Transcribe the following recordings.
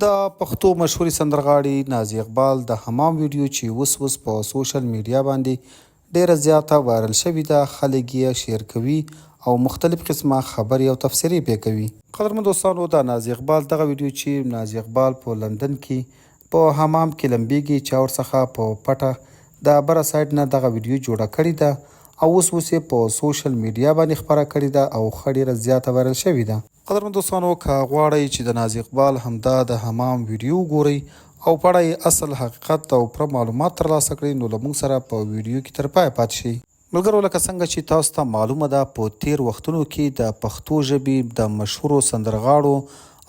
د پښتو مشهوري سندرغاړي نازي اقبال د حمام ویډیو چې اوس په سوشل میډیا باندې ډیره زیاته وایرل شوې ده، خلک یې شیر کوي او مختلف قسمه خبرې او تفسیرې پرې کوي. قدرمن دوستانو، د نازي اقبال دغه ویډیو چې نازي اقبال په لندن کې په حمام کې لمبېږي، چا ورڅخه په پټه د بره سایډ نه دغه ویډیو جوړه کړې ده او اوس یې په سوشل میډیا باندې خپره کړې ده او ښه ډیره زیاته وایرل شوې ده. قدرمن دوستانو، که غواړئ چې د نازي اقبال همدا د حمام ویډیو وګورئ او په اړه یې اصل حقیقت او پوره معلومات ترلاسه کړئ، نو له موږ سره په ویډیو کې تر پایه پاتې شئ. ملګرو، لکه څنګه چې تاسو ته معلومه ده، په تیر وختونو کې د پښتو ژبې د مشهورو سندرغاړو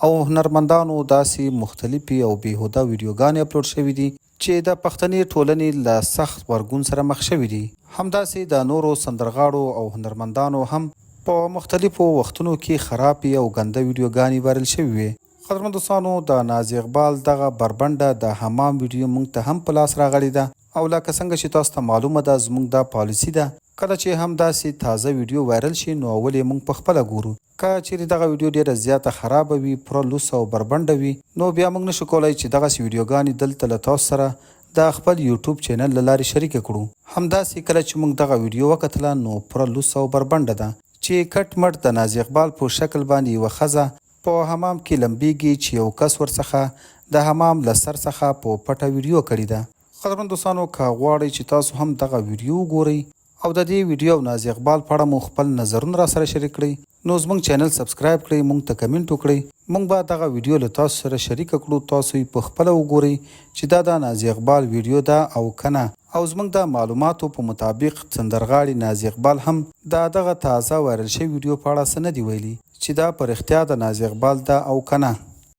او هنرمندانو داسې مختلفې او بېهوده ویډیوګانې اپلوډ شوي دي چې د پښتني ټولنې له سخت غبرګون سره مخ شوي دي. همداسې د نورو سندرغاړو او هنرمندانو هم په مختلفو وختونو کې خرابې او ګنده ویډیوګانې وایرل شوې وې. قدرمن دوستانو، د نازي اقبال دغه بربنډه د حمام ویډیو موږ ته هم په لاس راغلی ده او لکه څنګه چې تاسو ته معلومه ده، زموږ دا پالیسي ده کله چې هم داسې تازه ویډیو وایرل شي نو اول یې موږ پخپله ګورو. که چیرې دغه ویډیو ډیره زیاته خرابه وي، پوره لوڅه او بربنډه وي، نو بیا موږ نشو کولی چې دغسې ویډیوګانې دلته له تاسو سره د خپل یوټیوب چینل له لارې شریکه کړو. همداسې کله چې موږ دغه ویډیو وکتله نو پوره لوڅه او بربنډه ده چې کټ مټ د نازي اقبال په شکل باندې یوه ښځه په حمام کې لمبېږي چې یو کس ورڅخه د حمام له سر څخه په پټه ویډیو کړې ده. قدرمن دوستانو، که غواړئ چې تاسو هم دغه ویډیو وګورئ او د دې ویډیو او نازي اقبال په اړه مو خپل نظرونه را سره شریک کړئ، نو زموږ چینل سبسکرایب کړئ، موږ ته کمنټ وکړئ، موږ به دغه ویډیو له تاسو سره شریکه کړو، تاسو یې پخپله وګورئ چې دا د نازي اقبال ویډیو ده او که نه. او زموږ د معلوماتو په مطابق سندرغاړي نازي اقبال هم د دغه تازه وایرل شوي ویډیو په اړه څه نه دي ویلي چې دا په رښتیا د نازي اقبال ده او که نه.